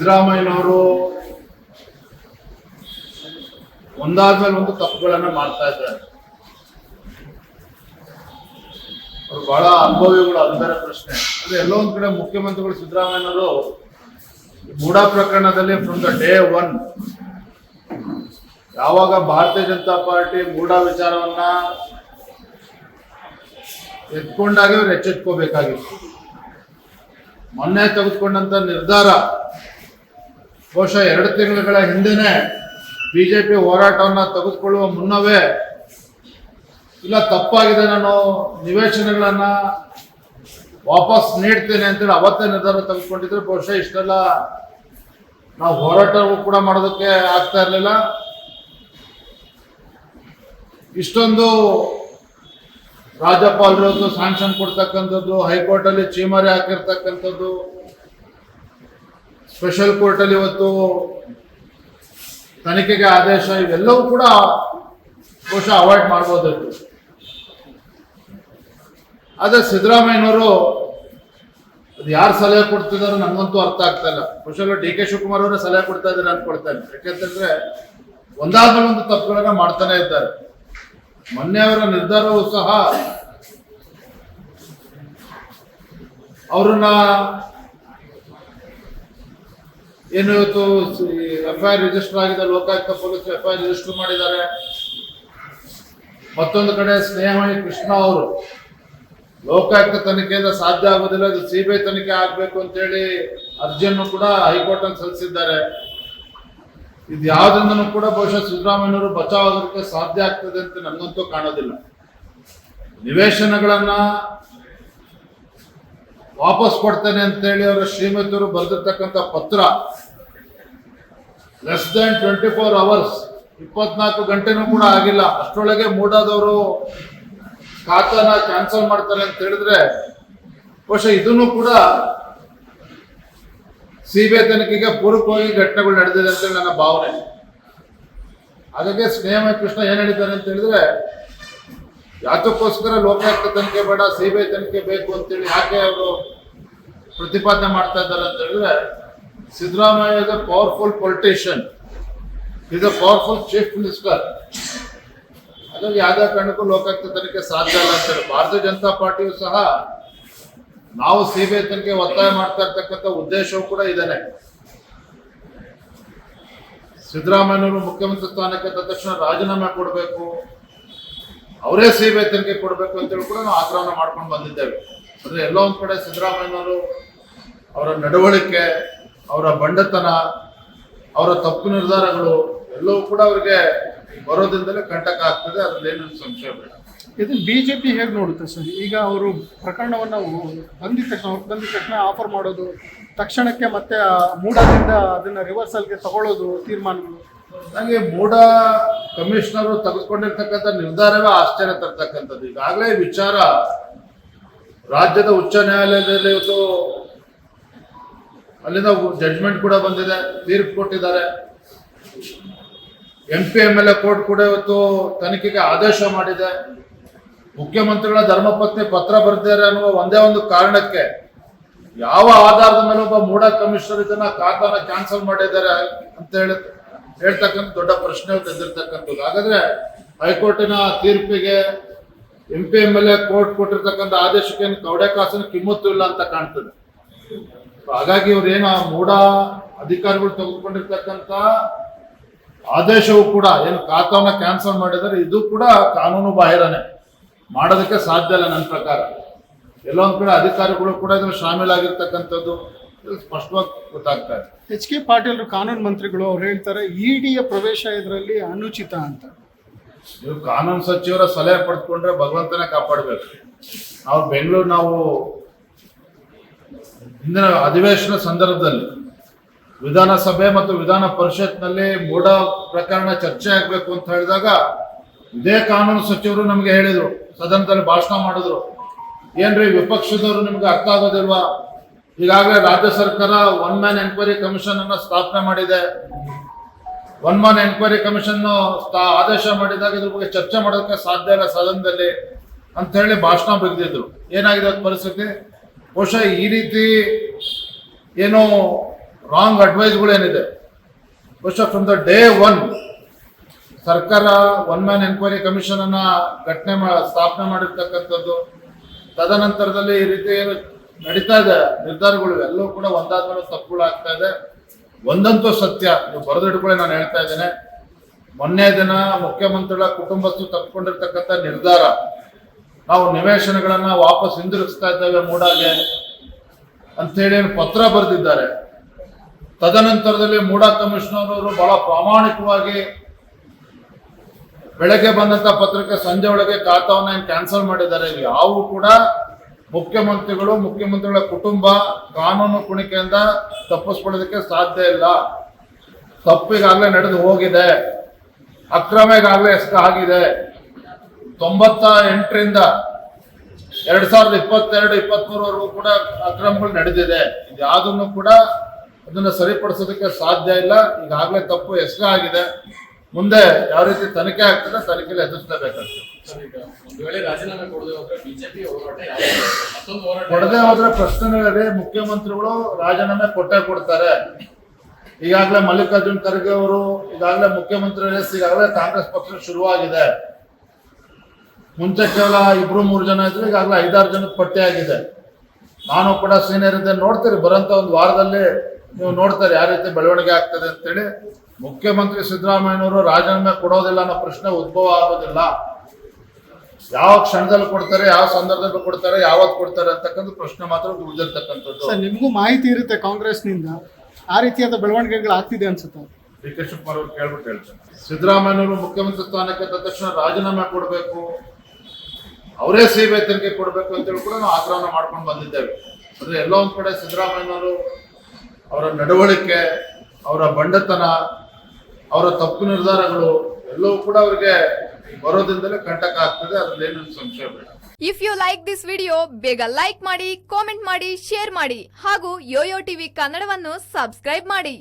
ಸಿದ್ದರಾಮಯ್ಯನವರು ಒಂದಾದ್ಮೇಲೆ ಒಂದು ತಪ್ಪುಗಳನ್ನ ಮಾಡ್ತಾ ಇದ್ದಾರೆ. ಅವರು ಬಹಳ ಅನುಭವಿಗಳು, ಅದರ ಪ್ರಶ್ನೆ ಅಂದ್ರೆ ಎಲ್ಲೋ ಒಂದ್ ಕಡೆ ಮುಖ್ಯಮಂತ್ರಿಗಳು ಸಿದ್ದರಾಮಯ್ಯನವರು ಮೂಡಾ ಪ್ರಕರಣದಲ್ಲಿ ಫ್ರಮ್ ದ ಡೇ ಒನ್ ಯಾವಾಗ ಭಾರತೀಯ ಜನತಾ ಪಾರ್ಟಿ ಮೂಡಾ ವಿಚಾರವನ್ನ ಎತ್ಕೊಂಡಾಗ ಅವ್ರು ಎಚ್ಚೆತ್ಕೋಬೇಕಾಗಿತ್ತು. ಮೊನ್ನೆ ತೆಗೆದುಕೊಂಡಂತ ನಿರ್ಧಾರ ಬಹುಶಃ 2 ತಿಂಗಳ ಹಿಂದೆನೆ ಬಿಜೆಪಿ ಹೋರಾಟವನ್ನ ತೆಗೆದುಕೊಳ್ಳುವ ಮುನ್ನವೇ ಇಲ್ಲ ತಪ್ಪಾಗಿದೆ, ನಾನು ನಿವೇಶನಗಳನ್ನ ವಾಪಸ್ ನೀಡ್ತೇನೆ ಅಂತೇಳಿ ಅವತ್ತೇ ನಿರ್ಧಾರ ತೆಗೆದುಕೊಂಡಿದ್ರೆ ಬಹುಶಃ ಇಷ್ಟೆಲ್ಲ ನಾವು ಹೋರಾಟವೂ ಕೂಡ ಮಾಡೋದಕ್ಕೆ ಆಗ್ತಾ ಇರಲಿಲ್ಲ. ಇಷ್ಟೊಂದು ರಾಜ್ಯಪಾಲರು ಸ್ಯಾಂಕ್ಷನ್ ಕೊಡ್ತಕ್ಕಂಥದ್ದು, ಹೈಕೋರ್ಟ್ ಅಲ್ಲಿ ಚೀಮಾರಿ ಹಾಕಿರ್ತಕ್ಕಂಥದ್ದು, ಸ್ಪೆಷಲ್ ಕೋರ್ಟ್ ಅಲ್ಲಿ ಇವತ್ತು ತನಿಖೆಗೆ ಆದೇಶ, ಇವೆಲ್ಲವೂ ಕೂಡ ಬಹುಶಃ ಅವಾಯ್ಡ್ ಮಾಡ್ಬೋದಿತ್ತು. ಆದ್ರೆ ಸಿದ್ದರಾಮಯ್ಯನವರು ಅದು ಯಾರು ಸಲಹೆ ಕೊಡ್ತಿದಾರೋ ನನಗಂತೂ ಅರ್ಥ ಆಗ್ತಾ ಇಲ್ಲ. ಬಹುಶಃ ಡಿ ಕೆ ಶಿವಕುಮಾರ್ ಅವರೇ ಸಲಹೆ ಕೊಡ್ತಾ ಇದ್ದಾರೆ ಅನ್ಕೊಳ್ತಾ ಇದ್ದಾರೆ. ಯಾಕೆಂತಂದ್ರೆ ಒಂದಾದ್ಮೇಲೆ ಒಂದು ತಪ್ಪುಗಳನ್ನ ಮಾಡ್ತಾನೆ ಇದ್ದಾರೆ. ಮೊನ್ನೆ ಅವರ ನಿರ್ಧಾರವೂ ಸಹ ಅವ್ರನ್ನ ಏನು ಇವತ್ತು FIR ರಿಜಿಸ್ಟರ್ ಆಗಿದೆ, ಲೋಕಾಯುಕ್ತ ಪೊಲೀಸ್ FIR ರಿಜಿಸ್ಟರ್ ಮಾಡಿದ್ದಾರೆ. ಮತ್ತೊಂದು ಕಡೆ ಸ್ನೇಹಮಯಿ ಕೃಷ್ಣ ಅವರು ಲೋಕಾಯುಕ್ತ ತನಿಖೆಯಿಂದ ಸಾಧ್ಯ ಆಗೋದಿಲ್ಲ, ಅದು CBI ತನಿಖೆ ಆಗ್ಬೇಕು ಅಂತೇಳಿ ಅರ್ಜಿಯನ್ನು ಕೂಡ ಹೈಕೋರ್ಟ್ ಅಲ್ಲಿ ಸಲ್ಲಿಸಿದ್ದಾರೆ. ಇದು ಯಾವುದರಿಂದನೂ ಕೂಡ ಬಹುಶಃ ಸಿದ್ದರಾಮಯ್ಯನವರು ಬಚಾವ್ ಆಗೋದಕ್ಕೆ ಸಾಧ್ಯ ಆಗ್ತದೆ ಅಂತ ನನಗಂತೂ ಕಾಣೋದಿಲ್ಲ. ನಿವೇಶನಗಳನ್ನ ವಾಪಸ್ ಕೊಡ್ತೇನೆ ಅಂತೇಳಿ ಅವರ ಶ್ರೀಮತಿಯವರು ಬರೆದಿರ್ತಕ್ಕಂಥ ಪತ್ರ ಲೆಸ್ ದನ್ 24 ಅವರ್ಸ್ 24 ಗಂಟೆನೂ ಕೂಡ ಆಗಿಲ್ಲ. ಅಷ್ಟರೊಳಗೆ ಮೂಡಾದವರು ಖಾತಾನ ಕ್ಯಾನ್ಸಲ್ ಮಾಡ್ತಾರೆ ಅಂತ ಹೇಳಿದ್ರೆ ಬಹುಶಃ ಇದನ್ನು ಕೂಡ CBI ತನಿಖೆಗೆ ಪೂರಕವಾಗಿ ಘಟನೆಗಳು ನಡೆದಿದೆ ಅಂತೇಳಿ ನನ್ನ ಭಾವನೆ. ಹಾಗಾಗಿ ಸ್ನೇಹಮಯ ಕೃಷ್ಣ ಏನ್ ಹೇಳಿದ್ದಾರೆ ಅಂತ ಹೇಳಿದ್ರೆ, ಯಾತಕ್ಕೋಸ್ಕರ ಲೋಕಾಯುಕ್ತ ತನಿಖೆ ಬೇಡ, CBI ತನಿಖೆ ಬೇಕು ಅಂತೇಳಿ ಯಾಕೆ ಅವರು ಪ್ರತಿಪಾದನೆ ಮಾಡ್ತಾ ಇದ್ದಾರೆ ಅಂತ ಹೇಳಿದ್ರೆ, Siddaramaiah is a powerful politician, is a powerful chief minister. ಹಾಗಾಗಿ ಯಾವುದೇ ಕಾರಣಕ್ಕೂ ಲೋಕಾಯುಕ್ತ ತನಿಖೆ ಸಾಧ್ಯ ಇಲ್ಲ ಅಂತ ಹೇಳಿ ಭಾರತೀಯ ಜನತಾ ಪಾರ್ಟಿಯು ಸಹ ನಾವು CBI ತನಿಖೆ ಒತ್ತಾಯ ಮಾಡ್ತಾ ಇರ್ತಕ್ಕಂಥ ಉದ್ದೇಶವೂ ಕೂಡ ಇದೇನೆ. ಸಿದ್ದರಾಮಯ್ಯನವರು ಮುಖ್ಯಮಂತ್ರಿ ಸ್ಥಾನಕ್ಕೆ ತಕ್ಷಣ ರಾಜೀನಾಮೆ ಕೊಡಬೇಕು, ಅವರೇ CBI ತನಿಖೆ ಕೊಡಬೇಕು ಅಂತೇಳಿ ಕೂಡ ನಾವು ಆಗ್ರಹವನ್ನು ಮಾಡ್ಕೊಂಡು ಬಂದಿದ್ದೇವೆ. ಅಂದ್ರೆ ಎಲ್ಲೋ ಒಂದ್ ಕಡೆ ಸಿದ್ದರಾಮಯ್ಯನವರು ಅವರ ನಡವಳಿಕೆ, ಅವರ ಬಂಡತನ, ಅವರ ತಪ್ಪು ನಿರ್ಧಾರಗಳು ಎಲ್ಲವೂ ಕೂಡ ಅವರಿಗೆ ಬರೋದ್ರಿಂದಲೇ ಕಂಟಕ ಆಗ್ತದೆ. ಅದ್ರಲ್ಲಿ ಏನು ಸಂಶಯ ಬೇಡ. ಇದನ್ನು ಬಿಜೆಪಿ ಹೇಗೆ ನೋಡುತ್ತೆ ಸರ್? ಈಗ ಅವರು ಪ್ರಕರಣವನ್ನು ಬಂದಿದ ತಕ್ಷಣ ಆಫರ್ ಮಾಡೋದು, ತಕ್ಷಣಕ್ಕೆ ಮತ್ತೆ ಮೂಡಾದಿಂದ ಅದನ್ನ ರಿವರ್ಸಲ್ಗೆ ತಗೊಳ್ಳೋದು ತೀರ್ಮಾನಗಳು, ನನಗೆ ಮೂಡಾ ಕಮಿಷನರ್ ತೆಗೆದುಕೊಂಡಿರ್ತಕ್ಕಂಥ ನಿರ್ಧಾರವೇ ಆಶ್ಚರ್ಯ ತರ್ತಕ್ಕಂಥದ್ದು. ಈಗಾಗಲೇ ವಿಚಾರ ರಾಜ್ಯದ ಉಚ್ಚ ನ್ಯಾಯಾಲಯದಲ್ಲಿ ಇವತ್ತು ಅಲ್ಲಿಂದ ಜಡ್ಜ್ಮೆಂಟ್ ಕೂಡ ಬಂದಿದೆ, ತೀರ್ಪು ಕೊಟ್ಟಿದ್ದಾರೆ. MP MLA ಕೋರ್ಟ್ ಕೂಡ ಇವತ್ತು ತನಿಖೆಗೆ ಆದೇಶ ಮಾಡಿದೆ. ಮುಖ್ಯಮಂತ್ರಿಗಳ ಧರ್ಮಪತ್ನಿ ಪತ್ರ ಬರೆದಿದ್ದಾರೆ ಅನ್ನುವ ಒಂದೇ ಒಂದು ಕಾರಣಕ್ಕೆ ಯಾವ ಆಧಾರದ ಮೇಲೆ ಒಬ್ಬ ಮೂಡಾ ಕಮಿಷನರ್ ಇದನ್ನ ಖಾತಾನ ಕ್ಯಾನ್ಸಲ್ ಮಾಡಿದ್ದಾರೆ ಅಂತ ಹೇಳ್ತಕ್ಕಂಥ ದೊಡ್ಡ ಪ್ರಶ್ನೆ ತೆಗೆದಿರ್ತಕ್ಕಂಥದ್ದು. ಹಾಗಾದ್ರೆ ಹೈಕೋರ್ಟಿನ ತೀರ್ಪಿಗೆ MP MLA ಕೋರ್ಟ್ ಕೊಟ್ಟಿರ್ತಕ್ಕಂಥ ಆದೇಶಕ್ಕೆ ಕವಡೆ ಕಾಸಿನ ಕಿಮ್ಮತ್ತು ಇಲ್ಲ ಅಂತ ಕಾಣ್ತದೆ. ಹಾಗಾಗಿ ಇವ್ರೇನು ಮೂಡಾ ಅಧಿಕಾರಿಗಳು ತೆಗೆದುಕೊಂಡಿರ್ತಕ್ಕಂಥ ಆದೇಶವು ಕೂಡ ಏನು ಖಾತಾವನ್ನ ಕ್ಯಾನ್ಸಲ್ ಮಾಡಿದರೆ ಇದು ಕೂಡ ಕಾನೂನು ಬಾಹಿರನೇ, ಮಾಡೋದಕ್ಕೆ ಸಾಧ್ಯ ಇಲ್ಲ ನನ್ನ ಪ್ರಕಾರ. ಎಲ್ಲೊಂದ್ ಕಡೆ ಅಧಿಕಾರಿಗಳು ಕೂಡ ಇದ್ರ ಶಾಮೀಲಾಗಿರ್ತಕ್ಕಂಥದ್ದು ಸ್ಪಷ್ಟವಾಗಿ ಗೊತ್ತಾಗ್ತಾ ಇದೆ. HK ಪಾಟೀಲ್ ಕಾನೂನು ಮಂತ್ರಿಗಳು ಅವ್ರು ಹೇಳ್ತಾರೆ EDಯ ಪ್ರವೇಶ ಇದರಲ್ಲಿ ಅನುಚಿತ ಅಂತ. ನೀವು ಕಾನೂನು ಸಚಿವರ ಸಲಹೆ ಪಡೆದುಕೊಂಡ್ರೆ ಭಗವಂತನೇ ಕಾಪಾಡಬೇಕು. ನಾವು ಹಿಂದಿನ ಅಧಿವೇಶನ ಸಂದರ್ಭದಲ್ಲಿ ವಿಧಾನಸಭೆ ಮತ್ತು ವಿಧಾನ ಪರಿಷತ್ನಲ್ಲಿ ಮೂಡಾ ಪ್ರಕರಣ ಚರ್ಚೆ ಆಗ್ಬೇಕು ಅಂತ ಹೇಳಿದಾಗ ಇದೇ ಕಾನೂನು ಸಚಿವರು ನಮ್ಗೆ ಹೇಳಿದ್ರು, ಸದನದಲ್ಲಿ ಭಾಷಣ ಮಾಡಿದ್ರು, ಏನ್ರಿ ವಿಪಕ್ಷದವರು ನಿಮ್ಗೆ ಅರ್ಥ ಆಗೋದಿಲ್ವಾ? ಈಗಾಗಲೇ ರಾಜ್ಯ ಸರ್ಕಾರ 1 ಮ್ಯಾನ್ ಎನ್ಕ್ವೈರಿ ಕಮಿಷನ್ ಅನ್ನ ಸ್ಥಾಪನೆ ಮಾಡಿದೆ. 1 ಮ್ಯಾನ್ ಎನ್ಕ್ವೈರಿ ಕಮಿಷನ್ ಆದೇಶ ಮಾಡಿದಾಗ ಇದ್ರ ಬಗ್ಗೆ ಚರ್ಚೆ ಮಾಡೋದಕ್ಕೆ ಸಾಧ್ಯ ಇಲ್ಲ ಸದನದಲ್ಲಿ ಅಂತ ಹೇಳಿ ಭಾಷಣ ಬಿಗಿದಿದ್ರು. ಏನಾಗಿದೆ ಪರಿಸ್ಥಿತಿ? ಬಹುಶಃ ಈ ರೀತಿ ಏನು ರಾಂಗ್ ಅಡ್ವೈಸ್ಗಳೇನಿದೆ, ಬಹುಶಃ ಫ್ರಮ್ ದ ಡೇ ಒನ್ ಸರ್ಕಾರ ಒನ್ ಮ್ಯಾನ್ ಎನ್ಕ್ವೈರಿ ಕಮಿಷನ್ ಅನ್ನ ಸ್ಥಾಪನೆ ಮಾಡಿರ್ತಕ್ಕಂಥದ್ದು, ತದನಂತರದಲ್ಲಿ ಈ ರೀತಿ ಏನು ನಡೀತಾ ಇದೆ ನಿರ್ಧಾರಗಳು ಎಲ್ಲವೂ ಕೂಡ ಒಂದಾದ್ಮೇಲೆ ತಪ್ಪುಗಳು ಆಗ್ತಾ ಇದೆ. ಒಂದಂತೂ ಸತ್ಯ, ನೀವು ಬರೆದಿಟ್ಕೊಳ್ಳಿ, ನಾನು ಹೇಳ್ತಾ ಇದ್ದೇನೆ, ಮೊನ್ನೆ ದಿನ ಮುಖ್ಯಮಂತ್ರಿಗಳ ಕುಟುಂಬಸ್ಥರು ತಪ್ಪಿಕೊಂಡಿರ್ತಕ್ಕಂಥ ನಿರ್ಧಾರ, ನಾವು ನಿವೇಶನಗಳನ್ನ ವಾಪಸ್ ಹಿಂದಿರುಗಿಸ್ತಾ ಇದ್ದೇವೆ ಮೂಡಾಗೆ ಅಂತೇಳಿ ಪತ್ರ ಬರೆದಿದ್ದಾರೆ. ತದನಂತರದಲ್ಲಿ ಮೂಡಾ ಕಮಿಷನರ್ ಅವರು ಬಹಳ ಪ್ರಾಮಾಣಿಕವಾಗಿ ಬೆಳಗ್ಗೆ ಬಂದಂತ ಪತ್ರಕ್ಕೆ ಸಂಜೆ ಒಳಗೆ ಖಾತಾವನ್ನ ಕ್ಯಾನ್ಸಲ್ ಮಾಡಿದ್ದಾರೆ. ಯಾವು ಕೂಡ ಮುಖ್ಯಮಂತ್ರಿಗಳ ಕುಟುಂಬ ಕಾನೂನು ಕುಣಿಕೆಯಿಂದ ತಪ್ಪಿಸ್ಕೊಳ್ಳೋದಕ್ಕೆ ಸಾಧ್ಯ ಇಲ್ಲ. ತಪ್ಪಿಗಾಗಲೇ ನಡೆದು ಹೋಗಿದೆ, ಅಕ್ರಮ ಈಗಾಗಲೇ ಆಗಿದೆ. 98ರಿಂದ 2022-23ವರೆಗೂ ಕೂಡ ಅಕ್ರಮಗಳು ನಡೆದಿದೆ. ಇದ್ಯಾವುದನ್ನು ಕೂಡ ಅದನ್ನ ಸರಿಪಡಿಸೋದಕ್ಕೆ ಸಾಧ್ಯ ಇಲ್ಲ. ಈಗಾಗಲೇ ತಪ್ಪು ಎಸಗ ಆಗಿದೆ. ಮುಂದೆ ಯಾವ ರೀತಿ ತನಿಖೆ ಆಗ್ತದೆ, ತನಿಖೆಯಲ್ಲಿ ಎದುರಿಸಲೇಬೇಕಾಗ್ತದೆ. ಕೊಡದೆ ಹೋದ್ರೆ ಪ್ರಶ್ನೆಗಳಲ್ಲಿ ಮುಖ್ಯಮಂತ್ರಿಗಳು ರಾಜೀನಾಮೆ ಕೊಡ್ತಾರೆ. ಈಗಾಗಲೇ ಮಲ್ಲಿಕಾರ್ಜುನ್ ಖರ್ಗೆ ಅವರು ಈಗಾಗಲೇ ಮುಖ್ಯಮಂತ್ರಿ ರೇಸ್ ಈಗಾಗಲೇ ಕಾಂಗ್ರೆಸ್ ಪಕ್ಷ ಶುರುವಾಗಿದೆ. ಮುಂಚೆ ಕೇವಲ 2-3 ಜನ ಇದ್ರು, ಈಗಾಗಲೇ 5-6 ಜನದ ಪಟ್ಟಿ ಆಗಿದೆ. ನಾನು ಕೂಡ ಸೀನಿಯರ್ ಇದ್ದೆ, ನೋಡ್ತೀರಿ ಬರೋಂಥ ಒಂದು ವಾರದಲ್ಲಿ ನೀವು ನೋಡ್ತಾರೆ ಯಾವ ರೀತಿ ಬೆಳವಣಿಗೆ ಆಗ್ತದೆ ಅಂತೇಳಿ. ಮುಖ್ಯಮಂತ್ರಿ ಸಿದ್ದರಾಮಯ್ಯನವರು ರಾಜೀನಾಮೆ ಕೊಡೋದಿಲ್ಲ ಅನ್ನೋ ಪ್ರಶ್ನೆ ಉದ್ಭವ ಆಗೋದಿಲ್ಲ. ಯಾವ ಕ್ಷಣದಲ್ಲಿ ಕೊಡ್ತಾರೆ, ಯಾವ ಸಂದರ್ಭದಲ್ಲಿ ಕೊಡ್ತಾರೆ, ಯಾವತ್ತು ಕೊಡ್ತಾರೆ ಅಂತಕ್ಕಂಥ ಪ್ರಶ್ನೆ ಮಾತ್ರ ಉಳಿದಿರ್ತಕ್ಕಂಥದ್ದು. ನಿಮಗೂ ಮಾಹಿತಿ ಇರುತ್ತೆ ಕಾಂಗ್ರೆಸ್ನಿಂದ ಆ ರೀತಿಯಾದ ಬೆಳವಣಿಗೆಗಳು ಆಗ್ತಿದೆ ಅನ್ಸುತ್ತೆ. ಡಿ ಕೆ ಶಿವಕುಮಾರ್ ಅವರು ಕೇಳ್ಬಿಟ್ಟು ಹೇಳ್ತಾರೆ, ಸಿದ್ದರಾಮಯ್ಯನವರು ಮುಖ್ಯಮಂತ್ರಿ ಸ್ಥಾನಕ್ಕೆ ತಕ್ಷಣ ರಾಜೀನಾಮೆ ಕೊಡಬೇಕು, ಅವರೇ ಸಿಬಿಐ ತನಿಖೆ ಕೊಡಬೇಕು ಅಂತೇಳಿ ಕೂಡ ನಾವು ಆಗ್ರಹನ ಮಾಡ್ಕೊಂಡು ಬಂದಿದ್ದೇವೆ. ಅಂದ್ರೆ ಎಲ್ಲೋ ಒಂದ್ ಕಡೆ ಸಿದ್ದರಾಮಯ್ಯನವರು ಅವರ ನಡವಳಿಕೆ, ಅವರ ಬಂಡತನ, ಅವರ ತಪ್ಪು ನಿರ್ಧಾರಗಳು ಎಲ್ಲವೂ ಕೂಡ ಅವರಿಗೆ ಬರೋದ್ರಿಂದಲೇ ಕಂಟಕ ಆಗ್ತದೆ. ಅದ್ರಲ್ಲಿ ಏನು ಸಂಶಯ ಬೇಡ. If you like this video ಬೇಗ ಲೈಕ್ ಮಾಡಿ, ಕಾಮೆಂಟ್ ಮಾಡಿ, ಶೇರ್ ಮಾಡಿ ಹಾಗೂ ಯೋಯೋ ಟಿವಿ ಕನ್ನಡವನ್ನು ಸಬ್ಸ್ಕ್ರೈಬ್ ಮಾಡಿ.